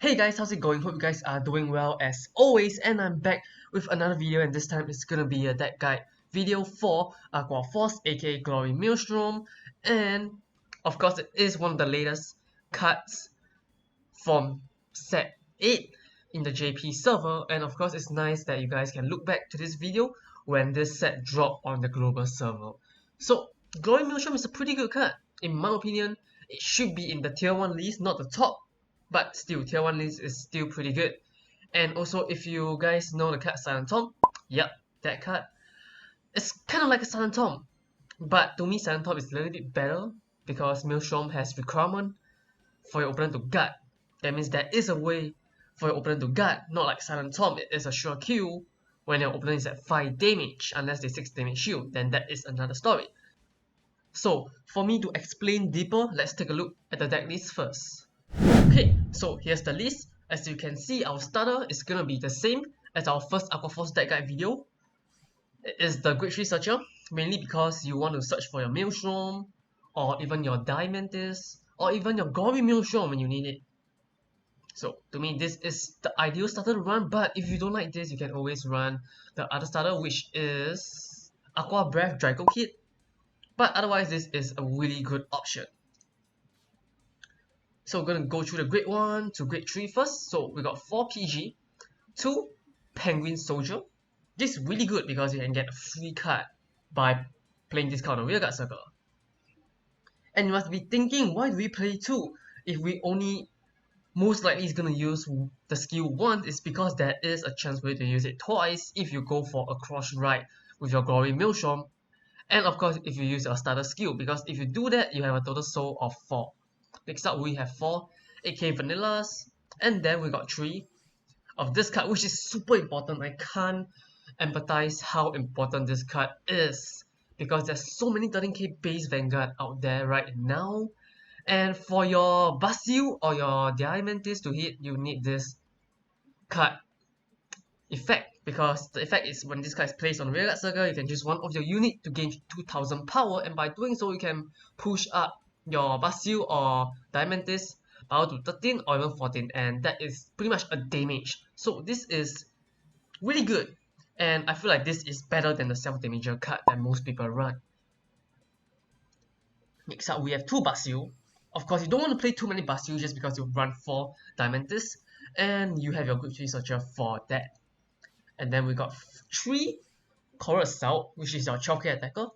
Hey guys, how's it going? Hope you guys are doing well as always, and I'm back with another video, and this time it's gonna be a deck guide video for Aqua Force aka Glory Maelstrom, and of course it is one of the latest cards from set 8 in the JP server, and of course it's nice that you guys can look back to this video when this set dropped on the global server. So Glory Maelstrom is a pretty good card. In my opinion, it should be in the tier 1 list, not the top, but still tier 1 list is still pretty good. And also, if you guys know the card Silent Tom, yep, that card, it's kind of like a Silent Tom, but to me Silent Tom is a little bit better because Maelstrom has requirement for your opponent to guard. That means there is a way for your opponent to guard, not like Silent Tom, it is a sure kill when your opponent is at 5 damage, unless they 6 damage shield, then that is another story. So for me to explain deeper, let's take a look at the deck list first. Okay, so here's the list. As you can see, our starter is gonna be the same as our first Aqua Force deck guide video. It is the Grade 3 Searcher, mainly because you want to search for your Maelstrom, or even your Diamantis, or even your Glory Maelstrom when you need it. So to me, this is the ideal starter to run, but if you don't like this, you can always run the other starter, which is Aqua Breath Draco Kit. But otherwise, this is a really good option. So we're gonna go through the grade 1 to grade 3 first. So we got 4 PG, 2 Penguin Soldier. This is really good because you can get a free card by playing this card on Rearguard Circle. And you must be thinking, why do we play 2 if we only most likely is gonna use the skill once? It's because there is a chance for you to use it twice if you go for a cross ride with your Glory Maelstrom. And of course, if you use your starter skill, because if you do that, you have a total soul of 4. Next up, we have 4 AK Vanillas, and then we got 3 of this card, which is super important. I can't empathize how important this card is, because there's so many 13k base Vanguard out there right now, and for your Basil or your Diamantis to hit, you need this card effect, because the effect is when this card is placed on Rearguard Circle, you can choose one of your unit to gain 2000 power, and by doing so, you can push up your Basil or Diamantis power to 13 or even 14, and that is pretty much a damage. So this is really good, and I feel like this is better than the self-damager card that most people run. Next up, we have 2 Basil. Of course, you don't want to play too many Basil just because you run 4 Diamantis, and you have your Grade 3 Searcher for that. And then we got 3 Coral Assault, which is your 12k attacker,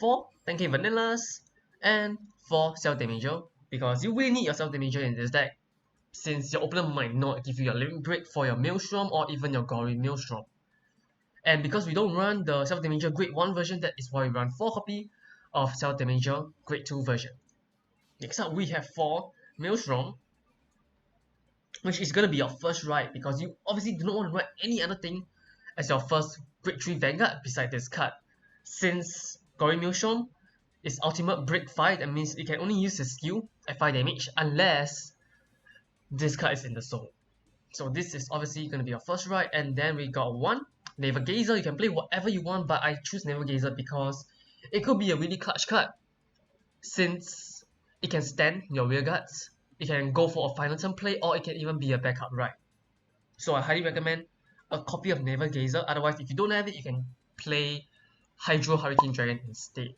4 10k Vanillas, and 4 self-damager, because you really need your self-damager in this deck, since your opponent might not give you your Living Break for your Maelstrom or even your Glory Maelstrom. And because we don't run the self-damager grade 1 version, that is why we run 4 copy of self-damager grade 2 version. Next up, we have 4 Maelstrom, which is going to be your first ride, because you obviously do not want to ride any other thing as your first grade 3 Vanguard beside this card. Since Glory Maelstrom is ultimate break 5, that means it can only use his skill at 5 damage unless this card is in the soul. So this is obviously going to be your first ride. And then we got 1 Naval Gazer. You can play whatever you want, but I choose Naval Gazer because it could be a really clutch card, since it can stand your rearguards, it can go for a final turn play, or it can even be a backup ride. So I highly recommend a copy of Naval Gazer. Otherwise, if you don't have it, you can play Hydro Hurricane Dragon instead.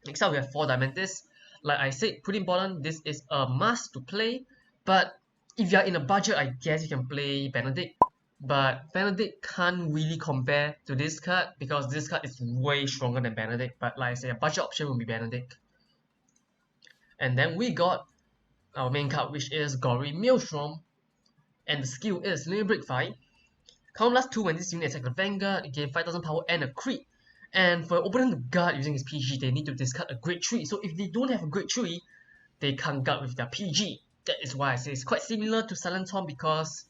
Next up, we have 4 Diamantis. Like I said, pretty important, this is a must to play, but if you are in a budget, I guess you can play Benedict. But Benedict can't really compare to this card, because this card is way stronger than Benedict, but like I say, a budget option will be Benedict. And then we got our main card, which is Glory Maelstrom, and the skill is Living Break 5. Count last 2 when this unit attack the Vanguard, gain 5000 power and a crit. And for your opponent to guard using his PG, they need to discard a grade 3. So if they don't have a grade 3, they can't guard with their PG. That is why I say it's quite similar to Silent Tom, because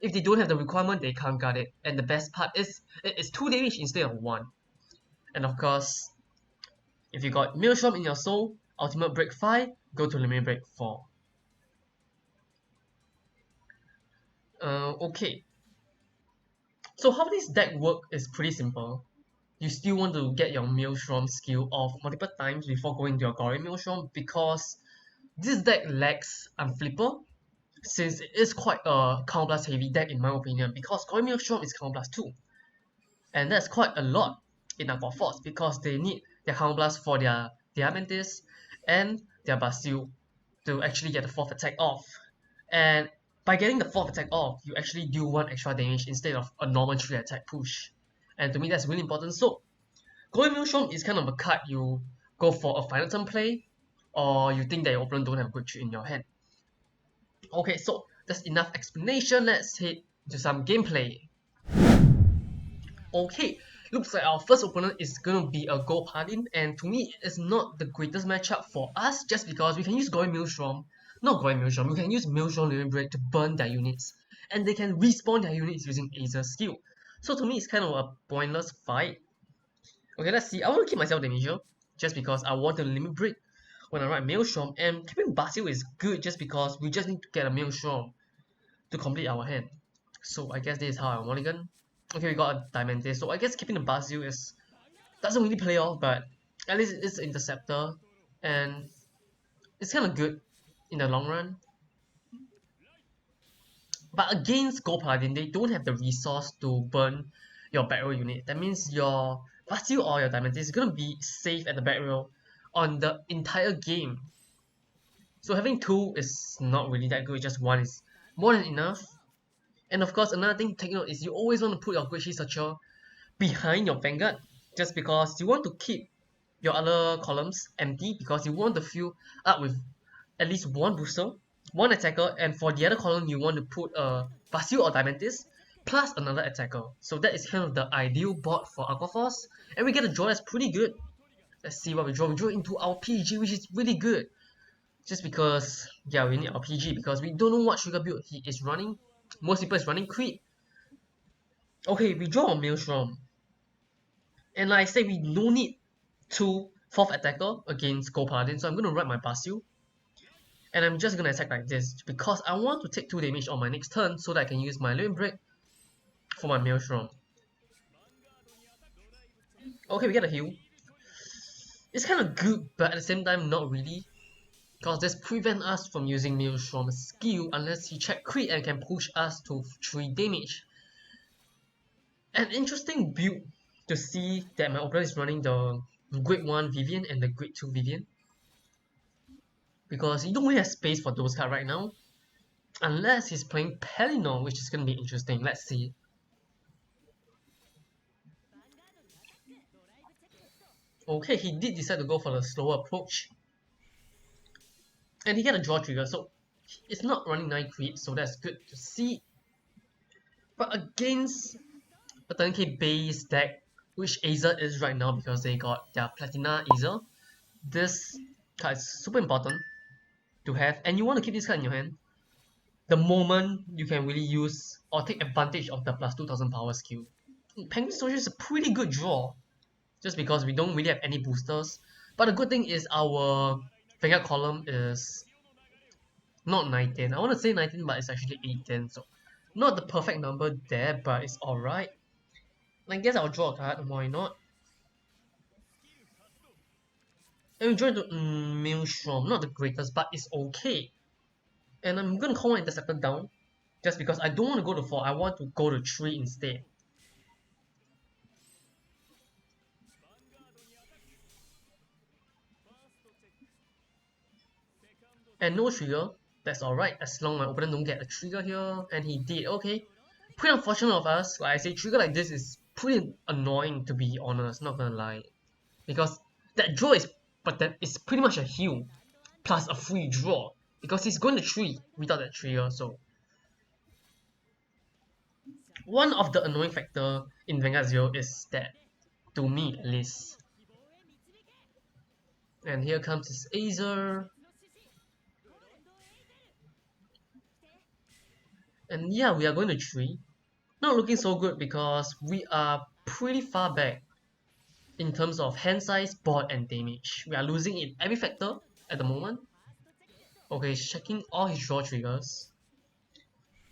if they don't have the requirement, they can't guard it. And the best part is, it is 2 damage instead of 1. And of course, if you got Maelstrom in your soul, Ultimate Break 5, go to Limit Break 4. Okay. So how this deck work is pretty simple. You still want to get your Maelstrom skill off multiple times before going to your Glory Maelstrom, because this deck lacks Unflipper, since it is quite a Count Blast heavy deck in my opinion, because Glory Maelstrom is Count Blast 2, and that's quite a lot in Aqua Force because they need their Count Blast for their Diamantis and their Bastille to actually get the 4th attack off. And by getting the 4th attack off, you actually do 1 extra damage instead of a normal 3 attack push. And to me that's really important. So Glory Maelstrom is kind of a card you go for a final turn play, or you think that your opponent don't have a good trick in your hand. Okay, so that's enough explanation. Let's head to some gameplay. Okay, looks like our first opponent is gonna be a Gold Paladin, and to me it's not the greatest matchup for us just because we can use Glory Maelstrom. Not Glory Maelstrom, we can use Maelstrom Living Break to burn their units, and they can respawn their units using Azer's skill. So to me it's kind of a pointless fight. Okay, let's see. I want to keep myself Damager just because I want to limit break when I ride Maelstrom, and keeping Bastille is good just because we just need to get a Maelstrom to complete our hand. So I guess this is how I mulligan. Okay, we got a Diamante, so I guess keeping the Bastille is doesn't really play off, but at least it's Interceptor, and it's kind of good in the long run. But against Gold Paladin, they don't have the resource to burn your back row unit. That means your Bastille or your Diamante is gonna be safe at the back row on the entire game. So having 2 is not really that good, just 1 is more than enough. And of course, another thing to take note is you always want to put your Great Shield Searcher behind your Vanguard, just because you want to keep your other columns empty, because you want to fill up with at least 1 booster, 1 attacker, and for the other column you want to put a Bastille or Diamantis plus another attacker. So that is kind of the ideal board for Aqua Force, and we get a draw that's pretty good. Let's see what we draw. We draw into our PG, which is really good. Just because, yeah, we need our PG because we don't know what trigger build he is running. Most people is running Creed. Okay, we draw a Maelstrom. And like I said, we no need 2 4th attacker against Gold Paladin, so I'm gonna ride my Bastille. And I'm just gonna attack like this because I want to take 2 damage on my next turn so that I can use my Living Break for my Maelstrom. Okay, we get a heal. It's kind of good, but at the same time, not really. Because this prevents us from using Maelstrom's skill unless he check crit and can push us to 3 damage. An interesting build to see that my opponent is running the Grade 1 Vivian and the Grade 2 Vivian. Because you don't really have space for those cards right now. Unless he's playing Pellinor, which is going to be interesting. Let's see. Okay, he did decide to go for the slower approach. And he got a draw trigger, so it's not running 9 creep, so that's good to see. But against a 10k base deck, which Azer is right now because they got their Platina Azer, this card is super important to have, and you want to keep this card in your hand the moment you can really use or take advantage of the plus 2000 power skill. Penguin Soldier is a pretty good draw, just because we don't really have any boosters. But the good thing is our Vanguard column is not 19. I want to say 19, but it's actually 18, so not the perfect number there, but it's alright. I guess I'll draw a card, why not? And we draw into Maelstrom, not the greatest, but it's okay. And I'm gonna call my Interceptor down, just because I don't want to go to 4, I want to go to 3 instead. And no trigger, that's alright, as long as my opponent don't get a trigger here, and he did, okay. Pretty unfortunate of us, like I say, trigger like this is pretty annoying to be honest, not gonna lie. Because that draw is, but that is pretty much a heal, plus a free draw. Because he's going to 3 without that trigger, so. One of the annoying factor in Vanguard Zero is that, to me at least. And here comes his Azer. And yeah, we are going to 3. Not looking so good because we are pretty far back in terms of hand size, board, and damage. We are losing in every factor at the moment. Okay, checking all his draw triggers.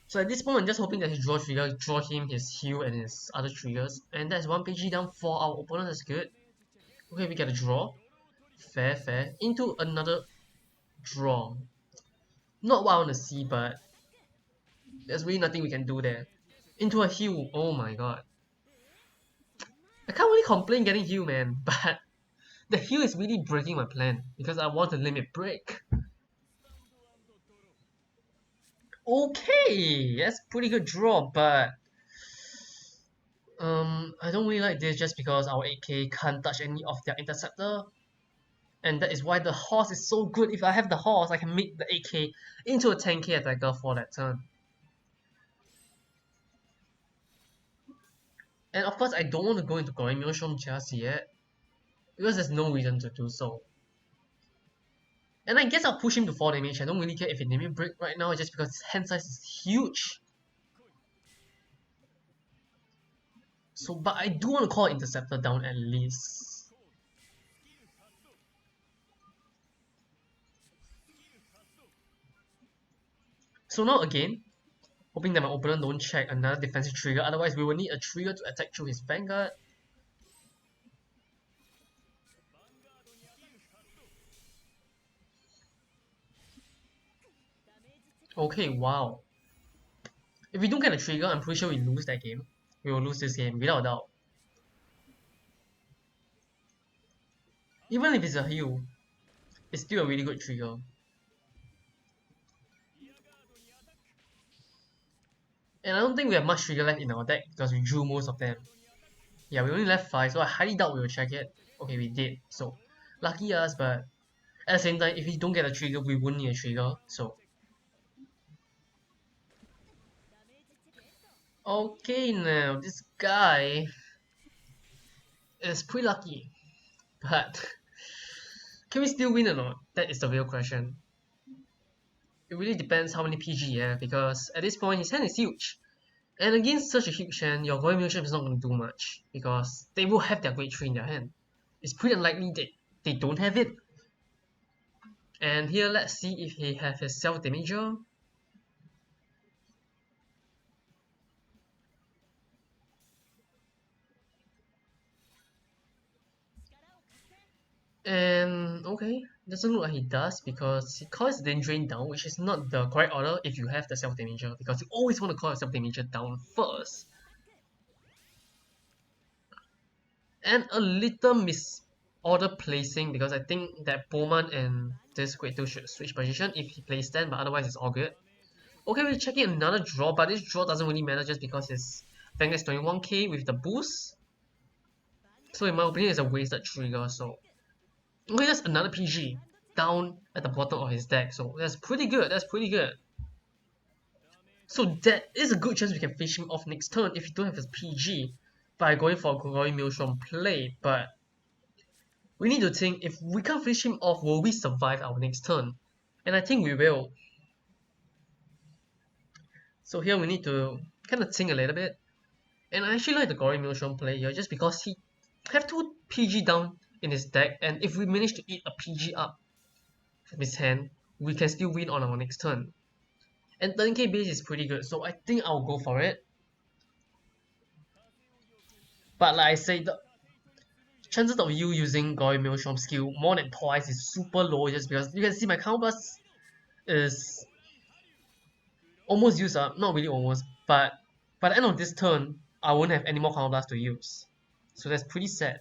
So at this point, I'm just hoping that his draw trigger draw him his heal and his other triggers. And that's 1 PG down for our opponent, that's good. Okay, we get a draw. Fair, fair. Into another draw. Not what I want to see, but There's really nothing we can do there. Into a heal, oh my god. I can't really complain getting heal, man, but the heal is really breaking my plan because I want a limit break. Okay, that's pretty good draw, but I don't really like this just because our 8k can't touch any of their interceptor. And that is why the horse is so good. If I have the horse, I can make the 8k into a 10k attacker for that turn. And of course, I don't want to go into Glory Maelstrom just yet, because there's no reason to do so. And I guess I'll push him to 4 damage. I don't really care if it limit break right now, just because his hand size is huge. So, but I do want to call Interceptor down at least. So now again, hoping that my opponent don't check another defensive trigger, otherwise we will need a trigger to attack through his Vanguard. Okay, wow. If we don't get a trigger, I'm pretty sure we lose that game. We will lose this game, without a doubt. Even if it's a heal, it's still a really good trigger. And I don't think we have much trigger left in our deck because we drew most of them. Yeah, we only left 5, so I highly doubt we will check it. Okay, we did, so lucky us, but at the same time, if we don't get a trigger, we wouldn't need a trigger, so. Okay, now, this guy is pretty lucky, but can we still win or not? That is the real question. It really depends how many PG you have, because at this point, his hand is huge. And against such a huge hand, your Glory Maelstrom is not going to do much, because they will have their Great Tree in their hand. It's pretty unlikely that they don't have it. And here, let's see if he has his self-damager. And okay, doesn't look like he does because he calls then drain down, which is not the correct order if you have the self-damager, because you always want to call your self-damager down first. And a little misorder placing, because I think that Bowman and this Great 2 should switch position if he plays then, but otherwise it's all good. Okay, we're checking another draw, but this draw doesn't really matter just because his Vanguard is 21k with the boost. So in my opinion, it's a wasted trigger, so. Okay, that's another PG down at the bottom of his deck, so that's pretty good, that's pretty good. So that is a good chance we can finish him off next turn if he don't have his PG by going for a Glory Maelstrom play, but we need to think, if we can't finish him off, will we survive our next turn? And I think we will. So here we need to kind of think a little bit. And I actually like the Glory Maelstrom play here just because he have 2 PG down in his deck, and if we manage to eat a PG up from his hand, we can still win on our next turn. And 13k base is pretty good, so I think I'll go for it. But like I said, the chances of you using Glory Maelstrom skill more than twice is super low, just because you can see my counter blast is almost used up, not really almost, but by the end of this turn, I won't have any more counter blast to use. So that's pretty sad.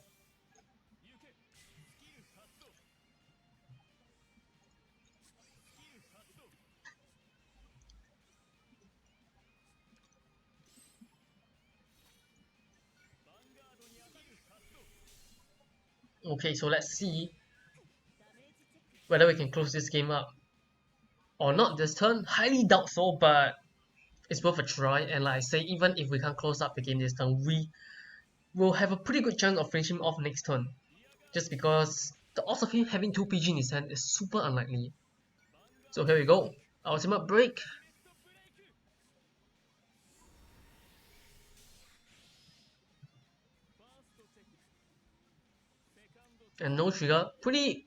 Okay, so let's see whether we can close this game up or not this turn. Highly doubt so, but it's worth a try. And like I say, even if we can't close up the game this turn, we will have a pretty good chance of finishing off next turn, just because the odds of him having 2 PG in his hand is super unlikely. So here we go, ultimate break. And no trigger, pretty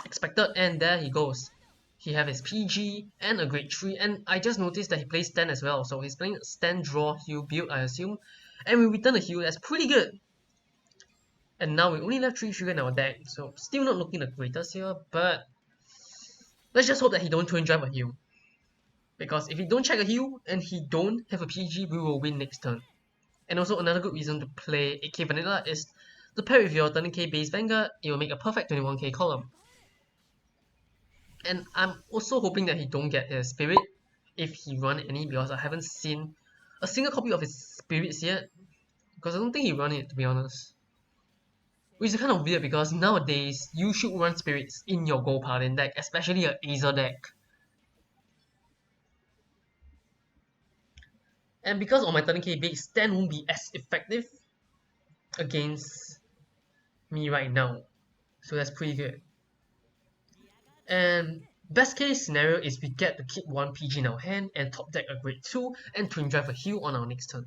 expected, and there he goes. He have his PG and a Great Tree, and I just noticed that he plays stand as well, so he's playing stand draw heal build, I assume, and we return the heal. That's pretty good. And now we only left 3 trigger in our deck, so still not looking the greatest here, but let's just hope that he don't twin drive a heal. Because if he don't check a heal and he don't have a PG, we will win next turn. And also another good reason to play 8k vanilla is to pair with your 30k base Vanguard, it will make a perfect 21k column. And I'm also hoping that he don't get his spirit if he run any, because I haven't seen a single copy of his spirits yet. Because I don't think he run it, to be honest. Which is kind of weird because nowadays you should run spirits in your gold paladin deck, especially a Aether deck. And because of my 30k base, Stan won't be as effective against me right now. So that's pretty good. And best case scenario is we get to keep one PG in our hand and top deck a grade 2 and twin drive a heal on our next turn.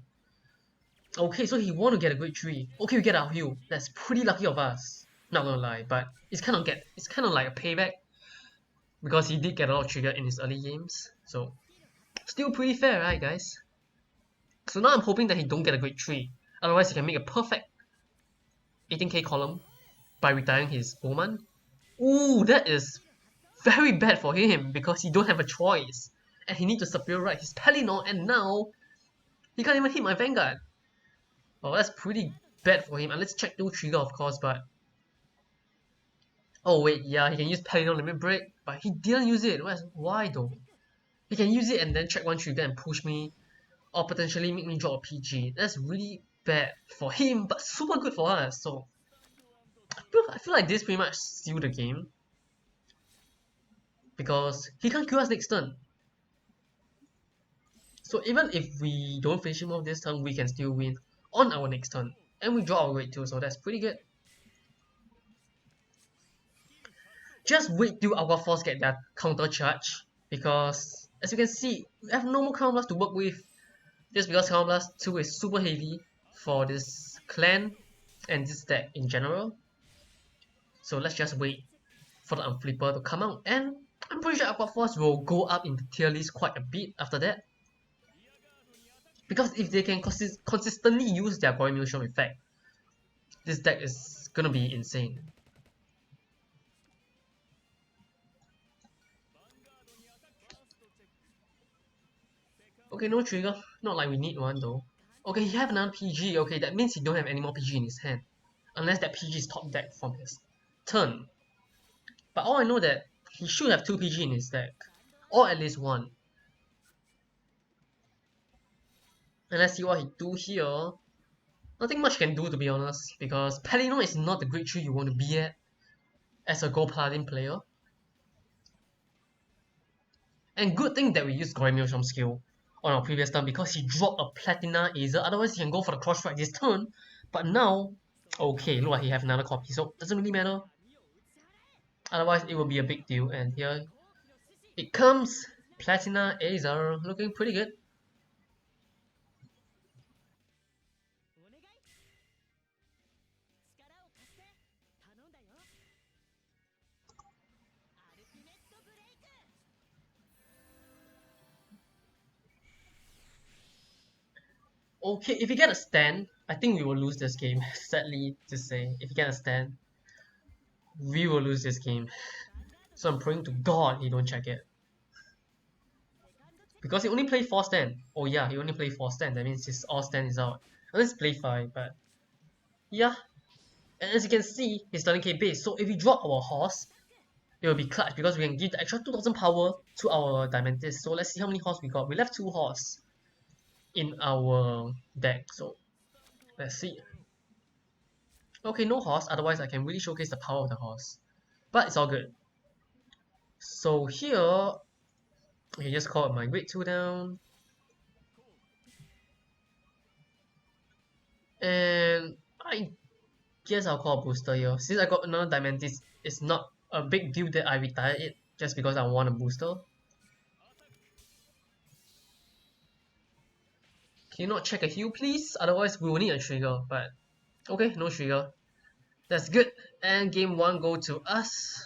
Okay, so he want to get a grade 3. Okay, we get our heal. That's pretty lucky of us. Not gonna lie, but it's kind of like a payback because he did get a lot of trigger in his early games. So still pretty fair, right, guys? So now I'm hoping that he don't get a grade 3. Otherwise, he can make a perfect 18k column by retiring his Bowman. Ooh, that is very bad for him because he don't have a choice. And he need to superior right his Pellinor, and now he can't even hit my Vanguard. Oh, that's pretty bad for him. And let's check no trigger, of course, but... Oh wait, yeah, he can use Pellinor Limit Break, but he didn't use it. Why though? He can use it and then check one trigger and push me, or potentially make me drop a PG. That's really bad for him, but super good for us. So I feel like this pretty much sealed the game because he can't kill us next turn. So even if we don't finish him off this turn, we can still win on our next turn, and we draw our grade 2, so that's pretty good. Just wait till Aqua Force get their counter charge, because as you can see, we have no more Crown Blast to work with. Just because Crown Blast 2 is super heavy for this clan and this deck in general. So let's just wait for the Unflipper to come out, and I'm pretty sure Aqua Force will go up in the tier list quite a bit after that. Because if they can consistently use their Glory Maelstrom effect, this deck is gonna be insane. Okay, no trigger. Not like we need one though. Okay, he have another PG. Okay, that means he don't have any more PG in his hand. Unless that PG is top deck from his turn. But all I know that he should have 2 PG in his deck. Or at least 1. And let's see what he do here. Nothing much can do, to be honest, because Pellinor is not the grade 3 you want to be at as a Gold Paladin player. And good thing that we used Glory Maelstrom skill on our previous turn because he dropped a Platina Aether, otherwise he can go for the Crossfight this turn. But now, okay, look like he have another copy, so doesn't really matter. Otherwise it will be a big deal, and here it comes. Platina Aether, looking pretty good. Okay, if you get a stand, I think we will lose this game, sadly to say. If you get a stand, we will lose this game. So I'm praying to God he don't check it. Because he only played 4 stand. Oh yeah, he only played 4 stand, that means his all stand is out. Unless play 5, but... yeah. And as you can see, he's 30k base, so if we drop our horse, it will be clutch because we can give the extra 2000 power to our Diamantis. So let's see how many horse we got. We left 2 horse in our deck, so let's see. Okay, no horse, otherwise I can really showcase the power of the horse. But it's all good. So here, I just call my grade 2 down. And I guess I'll call a booster here. Since I got another Diamantis, it's not a big deal that I retire it just because I want a booster. Can you not check a heal please? Otherwise we will need a trigger, but okay, no trigger. That's good. And game 1 go to us.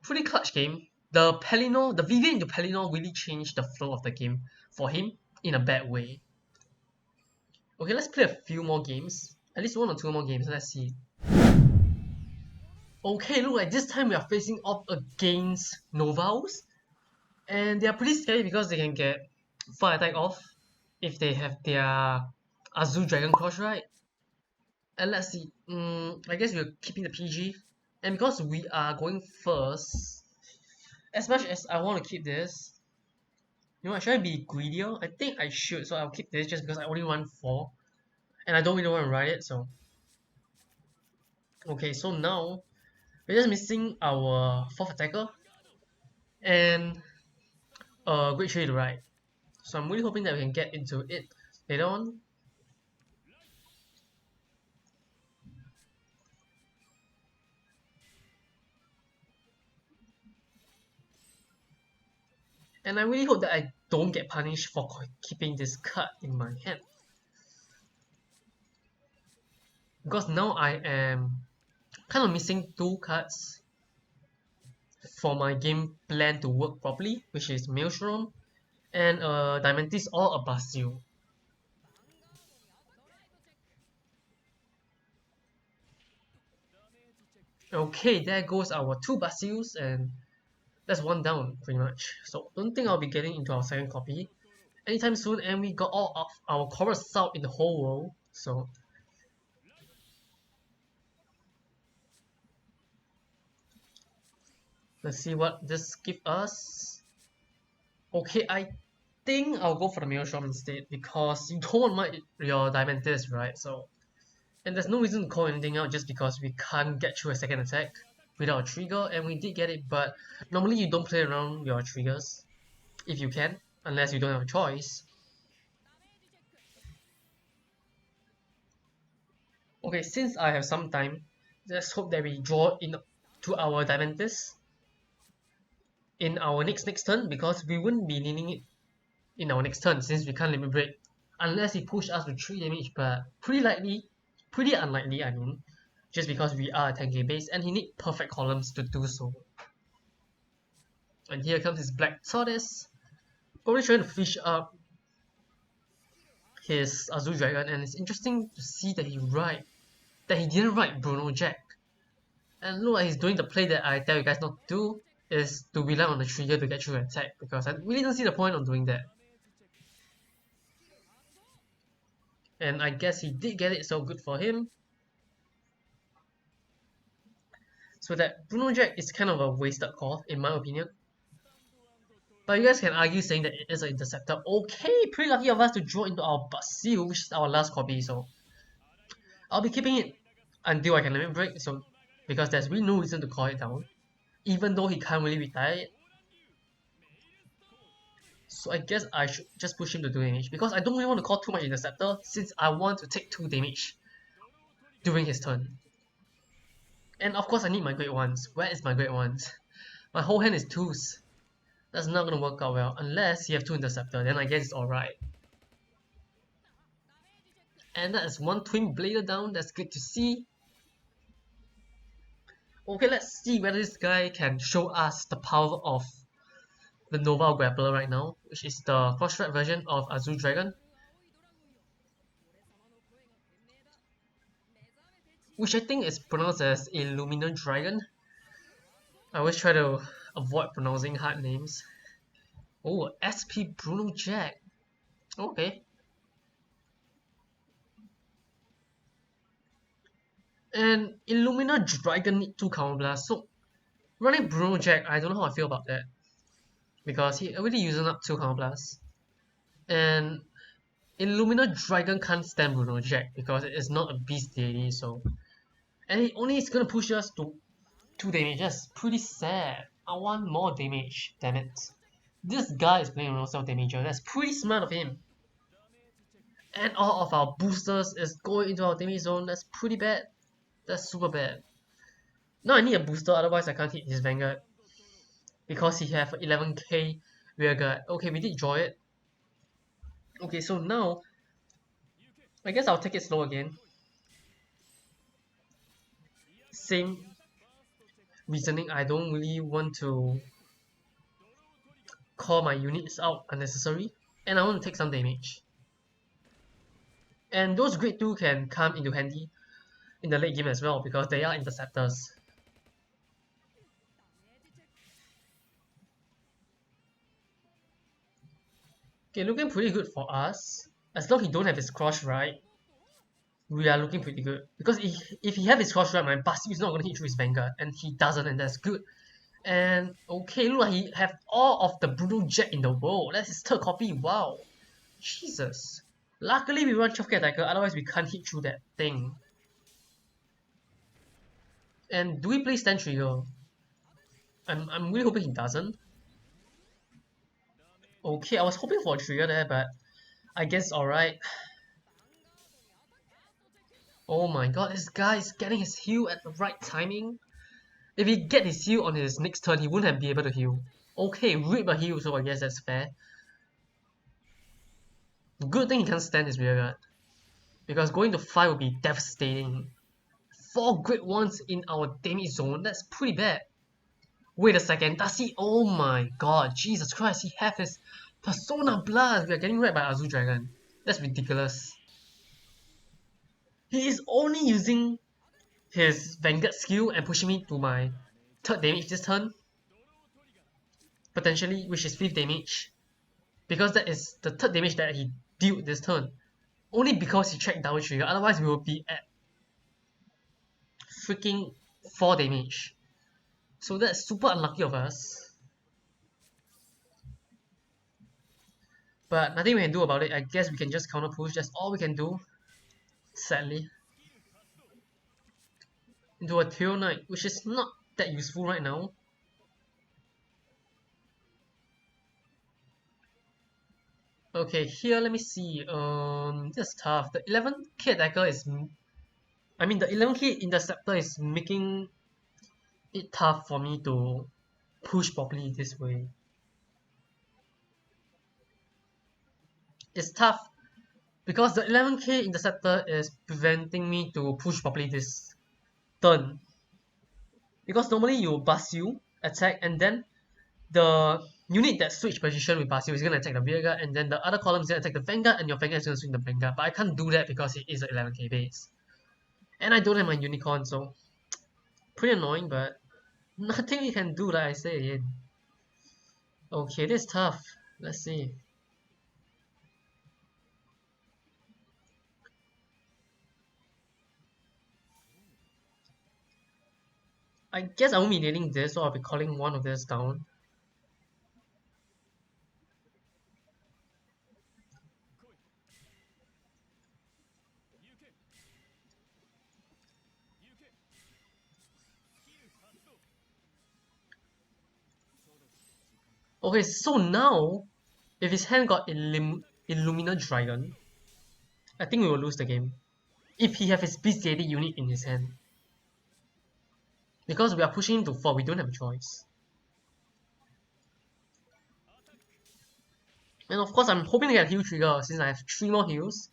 Pretty clutch game. The Pellinor, the Vivian into Pellinor really changed the flow of the game for him in a bad way. Okay, let's play a few more games. At least 1 or 2 more games, let's see. Okay, look like this time we are facing off against Novals. And they are pretty scary because they can get fire attack off if they have their Azul Dragon Cross, right? And let's see, I guess we're keeping the PG. And because we are going first, as much as I want to keep this, you know what, should I be greedier? I think I should, so I'll keep this just because I only want 4. And I don't really want to ride it, so. Okay, so now, we're just missing our 4th attacker. And a Great Tree to ride. So I'm really hoping that we can get into it later on. And I really hope that I don't get punished for keeping this card in my hand. Because now I am kind of missing 2 cards for my game plan to work properly, which is Maelstrom and Diamantis or a Basil. Okay, there goes our 2 Basils, and that's 1 down pretty much. So don't think I'll be getting into our second copy anytime soon, and we got all of our chorus out in the whole world. So let's see what this gives us. Okay, I think I'll go for the Maelstrom instead because you don't want your Diamantis, right? So, and there's no reason to call anything out just because we can't get through a second attack without a trigger, and we did get it, but normally you don't play around your triggers if you can, unless you don't have a choice. Okay, since I have some time, let's hope that we draw in to our Diamantis in our next turn because we wouldn't be needing it in our next turn since we can't limit break unless he push us with 3 damage, but pretty unlikely I mean, just because we are a 10k base and he need perfect columns to do so. And here comes his Black Tortoise, probably trying to fish up his Azul Dragon, and it's interesting to see that he didn't ride Bruno Jack. And look like he's doing the play that I tell you guys not to do, is to rely on the trigger to get through an attack, because I really don't see the point of doing that. And I guess he did get it, so good for him. So that Bruno Jack is kind of a wasted call, in my opinion. But you guys can argue saying that it is an interceptor. Okay, pretty lucky of us to draw into our Basil, which is our last copy, so I'll be keeping it until I can limit break, so because there's really no reason to call it down, even though he can't really retire it. So I guess I should just push him to 2 damage because I don't really want to call too much interceptor since I want to take 2 damage during his turn. And of course I need my great ones. Where is my great ones? My whole hand is 2s. That's not gonna work out well unless you have 2 interceptor, then I guess it's alright. And that is 1 twin blader down, that's good to see. Okay, let's see whether this guy can show us the power of the Nova Grappler right now, which is the cross-strike version of Azul Dragon, which I think is pronounced as Illumina Dragon. I always try to avoid pronouncing hard names. Oh, SP Bruno Jack. Okay. And Illumina Dragon need 2 counter blasts, so running Bruno Jack, I don't know how I feel about that. Because he already using up 2 counter blasts. And Illumina Dragon can't stand Bruno Jack because it is not a beast deity, so. And it only is gonna push us to 2 damage. That's pretty sad. I want more damage, damn it. This guy is playing around self damager. That's pretty smart of him. And all of our boosters is going into our damage zone. That's pretty bad. That's super bad. Now I need a booster, otherwise I can't hit his Vanguard. Because he have 11k rear guard. Okay, we did draw it. Okay, so now I guess I'll take it slow again. Same reasoning, I don't really want to call my units out unnecessary, and I want to take some damage. And those grade 2 can come into handy in the late game as well because they are interceptors. Okay, looking pretty good for us. As long as he don't have his cross right, we are looking pretty good. Because if he have his cross right, my Basti is not going to hit through his Vanguard, and he doesn't, and that's good. And okay, look like he have all of the brutal jet in the world. That's his third copy. Wow, Jesus. Luckily we run 12k attacker, otherwise we can't hit through that thing. And do we play stand trigger? I'm really hoping he doesn't. Okay, I was hoping for a trigger there, but I guess alright. Oh my god, this guy is getting his heal at the right timing. If he get his heal on his next turn, he wouldn't have been able to heal. Okay, rip a heal, so I guess that's fair. Good thing he can't stand his rear guard, because going to 5 would be devastating. 4 great ones in our damage zone, that's pretty bad. Wait a second, does he? Oh my god, Jesus Christ, he have his Persona Blast. We are getting wrecked by Azu Dragon. That's ridiculous. He is only using his Vanguard skill and pushing me to my 3rd damage this turn. Potentially, which is 5th damage. Because that is the 3rd damage that he dealt this turn. Only because he checked double trigger, otherwise we will be at freaking 4 damage. So that's super unlucky of us. But nothing we can do about it. I guess we can just counter push. That's all we can do. Sadly. Into a Tail Knight, which is not that useful right now. Okay, here let me see. This is tough. The 11k attacker is, I mean the 11k interceptor is making it tough for me to push properly this way. It's tough because the 11k interceptor is preventing me to push properly this turn. Because normally you Basil attack and then the unit that switch position with Basil is gonna attack the rear guard and then the other column is gonna attack the Vanguard and your Vanguard is gonna swing the Vanguard. But I can't do that because it is an 11k base. And I don't have my unicorn, so pretty annoying, but nothing we can do, like I say again. Okay, this is tough. Let's see. I guess I won't be needing this, so I'll be calling one of this down. Okay, so now, if his hand got Illumina Dragon, I think we will lose the game. If he have his Beast Deity unit in his hand. Because we are pushing him to 4, we don't have a choice. And of course, I'm hoping to get a heal trigger since I have 3 more heals.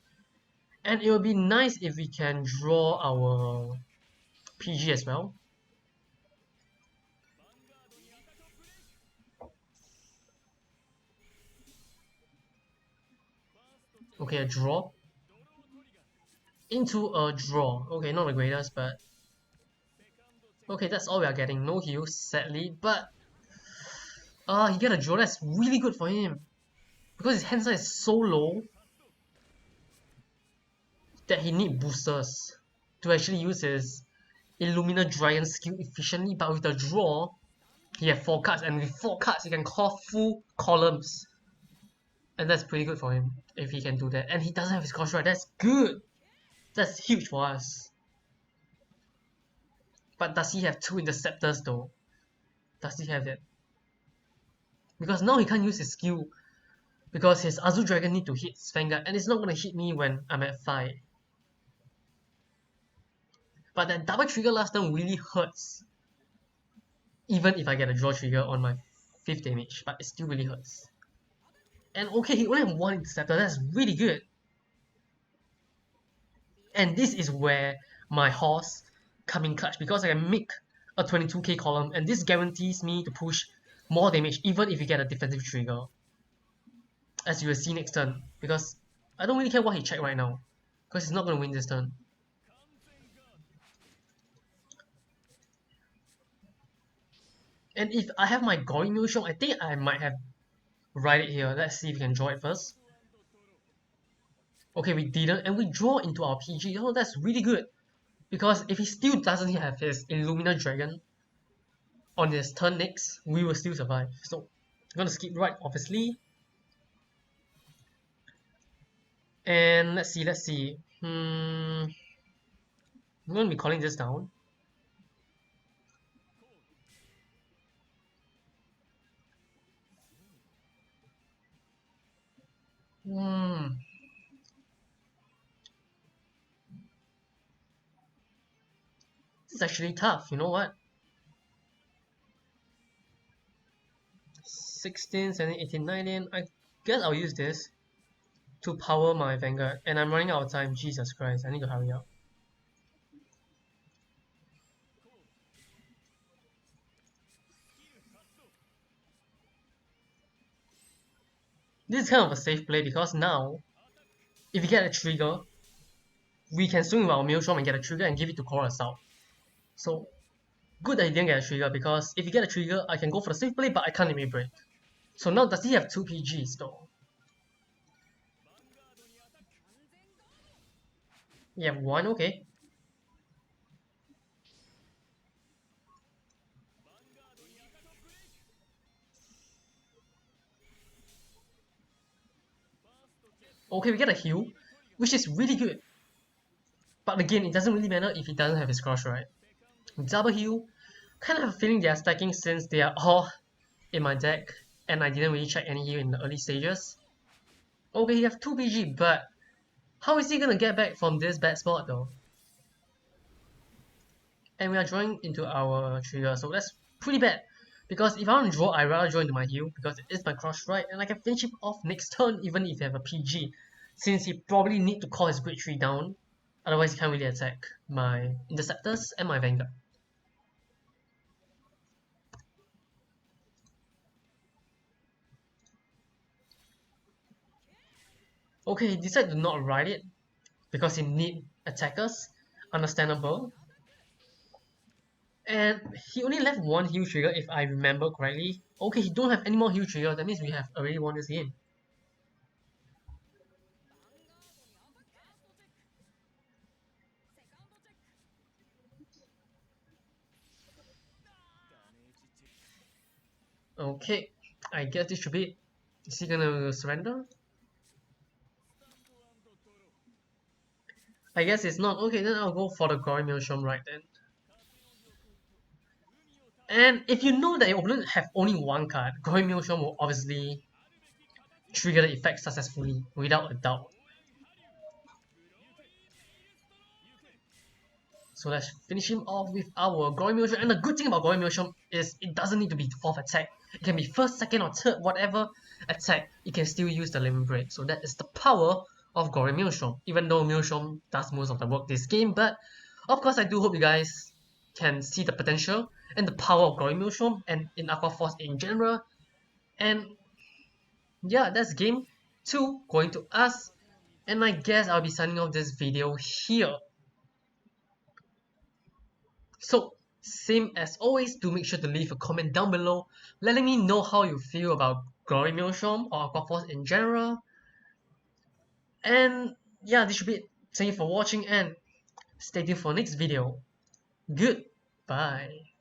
And it would be nice if we can draw our PG as well. Okay, a draw. Into a draw. Okay, not the greatest, but... Okay, that's all we are getting. No heals, sadly, but... he get a draw. That's really good for him. Because his hand size is so low that he need boosters to actually use his Illumina Dragon skill efficiently, but with the draw, he have 4 cards, and with 4 cards, he can call full columns. And that's pretty good for him, if he can do that. And he doesn't have his cross right, that's good! That's huge for us. But does he have 2 interceptors though? Does he have it? Because now he can't use his skill. Because his Azu Dragon need to hit Vanguard, and it's not gonna hit me when I'm at 5. But that double trigger last time really hurts. Even if I get a draw trigger on my 5th damage, but it still really hurts. And okay, he only has 1 interceptor, that's really good. And this is where my horse come in clutch, because I can make a 22k column, and this guarantees me to push more damage even if you get a defensive trigger. As you will see next turn, because I don't really care what he check right now, because he's not going to win this turn. And if I have my Glory Maelstrom, I think I might have write it here. Let's see if we can draw it first. Okay, we didn't, and we draw into our PG. Oh, that's really good. Because if he still doesn't have his Illumina Dragon on his turn next, we will still survive. So, I'm gonna skip right, obviously. And let's see. I'm gonna be calling this down. This is actually tough, you know what? 16, 17, 18, 19. I guess I'll use this to power my Vanguard. And I'm running out of time. Jesus Christ, I need to hurry up. This is kind of a safe play because now, if we get a trigger, we can swing with our Maelstrom and get a trigger and give it to Core Assault. So, good that he didn't get a trigger because if he get a trigger, I can go for the safe play, but I can't limit break. So now, does he have 2 PGs though? You have 1, okay. Okay, we get a heal, which is really good. But again, it doesn't really matter if he doesn't have his cross, right? Double heal, kind of have a feeling they are stacking since they are all in my deck, and I didn't really check any heal in the early stages. Okay, he have 2 PG, but how is he gonna get back from this bad spot though? And we are drawing into our trigger, so that's pretty bad. Because if I want to draw, I'd rather draw into my heal because it is my cross right, and I can finish him off next turn even if they have a PG, since he probably need to call his grade 3 down, otherwise he can't really attack my interceptors and my Vanguard. Okay, he decided to not write it because he need attackers, understandable. And he only left 1 heal trigger if I remember correctly. Okay, he don't have any more heal trigger, that means we have already won this game. Okay, I guess this should be it. Is he gonna surrender? I guess it's not. Okay, then I'll go for the Glory Maelstrom right then. And if you know that your opponent have only 1 card, Glory Maelstrom will obviously trigger the effect successfully, without a doubt. So let's finish him off with our Glory Maelstrom. And the good thing about Glory Maelstrom is it doesn't need to be 4th attack. It can be 1st, 2nd, or 3rd, whatever attack, it can still use the Limit Break. So that is the power of Glory Maelstrom. Even though Maelstrom does most of the work this game, but of course I do hope you guys can see the potential and the power of Glory Maelstrom and in Aqua Force in general. And yeah, that's game 2 going to us. And I guess I'll be signing off this video here. So, same as always, do make sure to leave a comment down below letting me know how you feel about Glory Maelstrom or Aqua Force in general. And yeah, this should be it. Thank you for watching and stay tuned for next video. Goodbye.